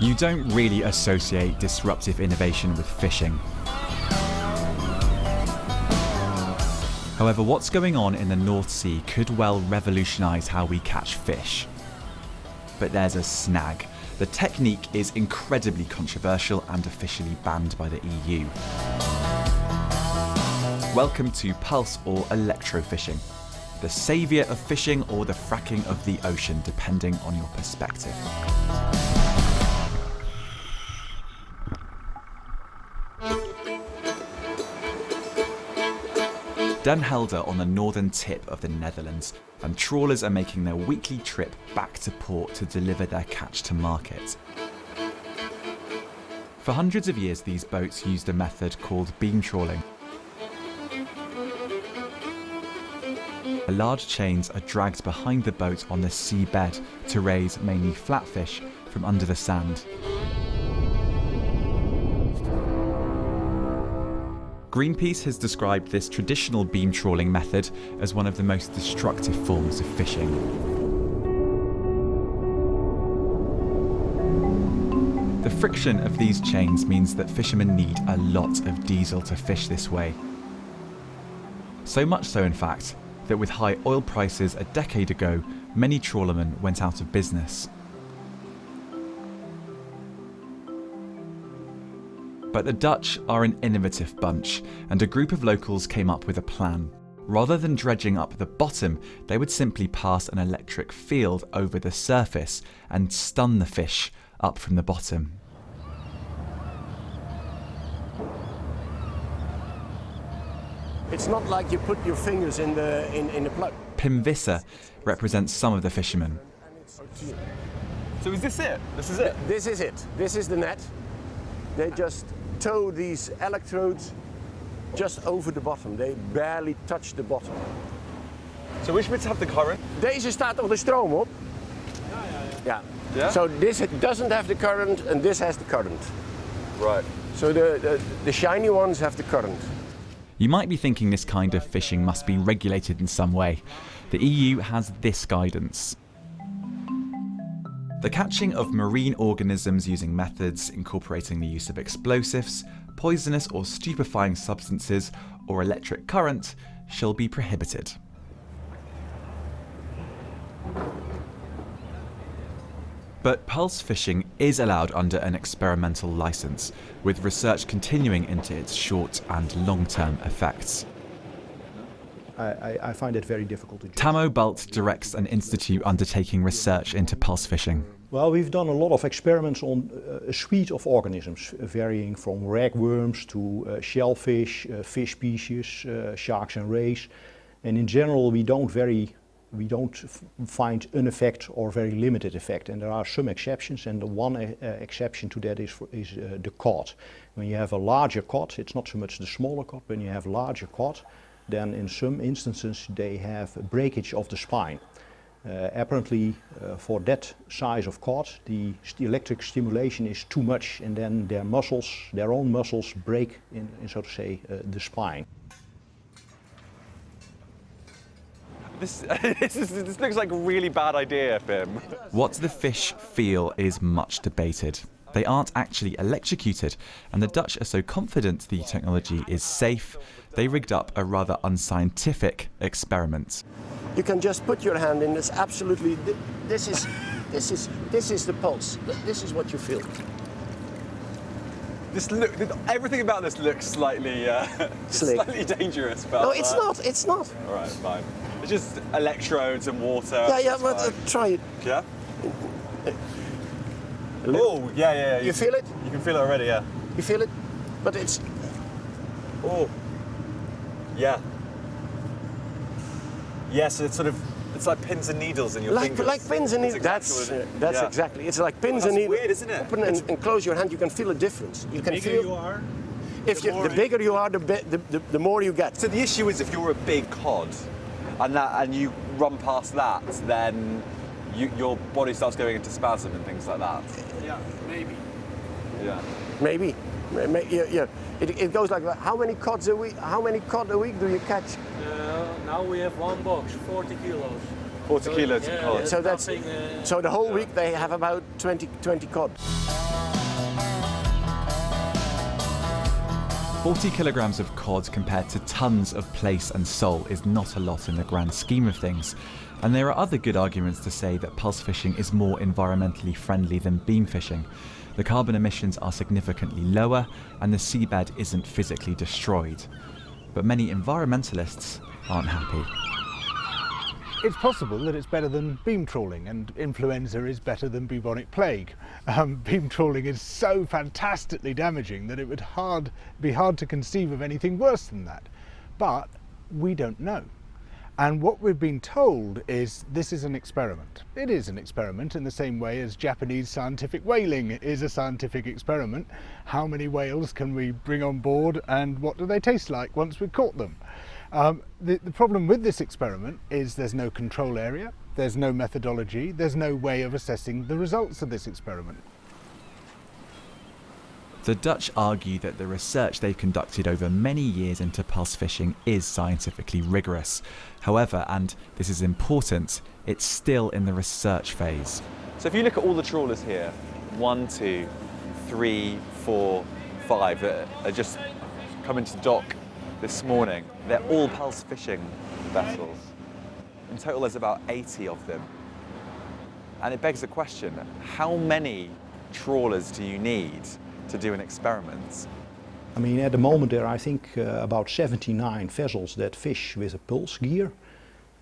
You don't really associate disruptive innovation with fishing. However, what's going on in the North Sea could well revolutionise how we catch fish. But there's a snag. The technique is incredibly controversial and officially banned by the EU. Welcome to Pulse or Electrofishing, the saviour of fishing or the fracking of the ocean, depending on your perspective. Den Helder on the northern tip of the Netherlands, and trawlers are making their weekly trip back to port to deliver their catch to market. For hundreds of years, these boats used a method called beam trawling. Large chains are dragged behind the boat on the seabed to raise mainly flatfish from under the sand. Greenpeace has described this traditional beam trawling method as one of the most destructive forms of fishing. The friction of these chains means that fishermen need a lot of diesel to fish this way. So much so, in fact, that with high oil prices a decade ago, many trawlermen went out of business. But the Dutch are an innovative bunch, and a group of locals came up with a plan. Rather than dredging up the bottom, they would simply pass an electric field over the surface and stun the fish up from the bottom. It's not like you put your fingers in the plug. Pim Visser represents some of the fishermen. So is this it? This is it? This is it. This is the net. They just tow these electrodes just over the bottom. They barely touch the bottom. So which bits have the current? Deze staat op de stroom op. Yeah. So this doesn't have the current and this has the current. Right. So the shiny ones have the current. You might be thinking this kind of fishing must be regulated in some way. The EU has this guidance. The catching of marine organisms using methods incorporating the use of explosives, poisonous or stupefying substances, or electric current shall be prohibited. But pulse fishing is allowed under an experimental licence, with research continuing into its short and long-term effects. I find it very difficult to judge. Tammo Bult directs an institute undertaking research into pulse fishing. Well, we've done a lot of experiments on a suite of organisms, varying from ragworms to shellfish, fish species, sharks and rays. And in general, we don't find an effect or very limited effect. And there are some exceptions, and the one exception to that is the cod. When you have a larger cod, it's not so much the smaller cod, when you have larger cod, then in some instances they have a breakage of the spine. Apparently for that size of cod, the electric stimulation is too much, and then their own muscles break in so to say, the spine. This looks like a really bad idea, Pim. What the fish feel is much debated. They aren't actually electrocuted, and the Dutch are so confident the technology is safe, they rigged up a rather unscientific experiment. You can just put your hand in. It's absolutely. This is the pulse. This is what you feel. Everything about this looks slightly slightly dangerous. But, no, it's not. It's not. All right, fine. It's just electrodes and water. Yeah, but try it. Yeah. Oh, yeah. You feel it? You can feel it already, yeah. You feel it? But it's. Oh. Yeah. Yes, it's like pins and needles in your fingers. Like pins and needles. That's exactly. It's like pins and needles. Weird, isn't it? Open and close your hand. You can feel a difference. You can feel. You are, the bigger you are, the more you get. So the issue is if you're a big cod, and you run past that, then your body starts going into spasm and things like that. Yeah, maybe. Yeah. Maybe. Yeah. It goes like that. How many cod a week? How many cod a week do you catch? Now we have one box, 40 kilos. 40 kilos of cod. So that's so the whole week they have about 20 cod. 40 kilograms of cod compared to tons of plaice and sole is not a lot in the grand scheme of things. And there are other good arguments to say that pulse fishing is more environmentally friendly than beam fishing. The carbon emissions are significantly lower and the seabed isn't physically destroyed. But many environmentalists aren't happy. It's possible that it's better than beam trawling, and influenza is better than bubonic plague. Beam trawling is so fantastically damaging that it would be hard to conceive of anything worse than that. But we don't know. And what we've been told is this is an experiment. It is an experiment in the same way as Japanese scientific whaling is a scientific experiment. How many whales can we bring on board and what do they taste like once we've caught them? The problem with this experiment is there's no control area, there's no methodology, there's no way of assessing the results of this experiment. The Dutch argue that the research they've conducted over many years into pulse fishing is scientifically rigorous. However, and this is important, it's still in the research phase. So if you look at all the trawlers here, 1, 2, 3, 4, 5 that are just coming to dock this morning, they're all pulse fishing vessels. In total there's about 80 of them. And it begs the question, how many trawlers do you need to do an experiment? I mean, at the moment there are, I think, about 79 vessels that fish with a pulse gear.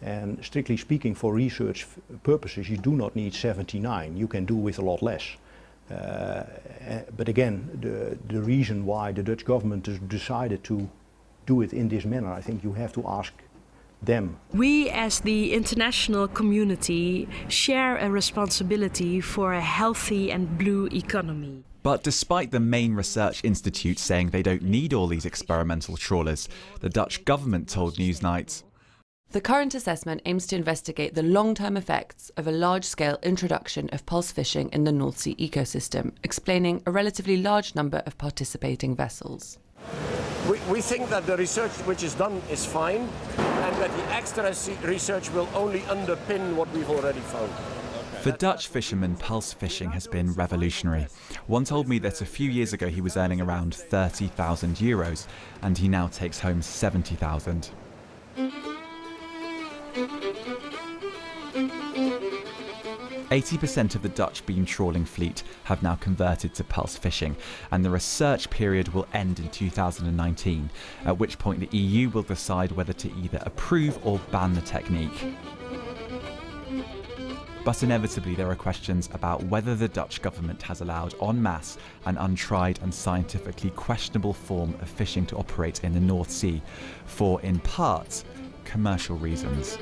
And strictly speaking, for research purposes, you do not need 79. You can do with a lot less. But again, the reason why the Dutch government has decided to do it in this manner, I think you have to ask them. We as the international community share a responsibility for a healthy and blue economy. But despite the main research institute saying they don't need all these experimental trawlers, the Dutch government told Newsnight, "The current assessment aims to investigate the long-term effects of a large-scale introduction of pulse fishing in the North Sea ecosystem, explaining a relatively large number of participating vessels." We think that the research which is done is fine, and that the extra research will only underpin what we've already found. For Dutch fishermen, pulse fishing has been revolutionary. One told me that a few years ago he was earning around €30,000 and he now takes home 70,000. %80 of the Dutch beam trawling fleet have now converted to pulse fishing, and the research period will end in 2019, at which point the EU will decide whether to either approve or ban the technique. But inevitably there are questions about whether the Dutch government has allowed en masse an untried and scientifically questionable form of fishing to operate in the North Sea for, in part, commercial reasons.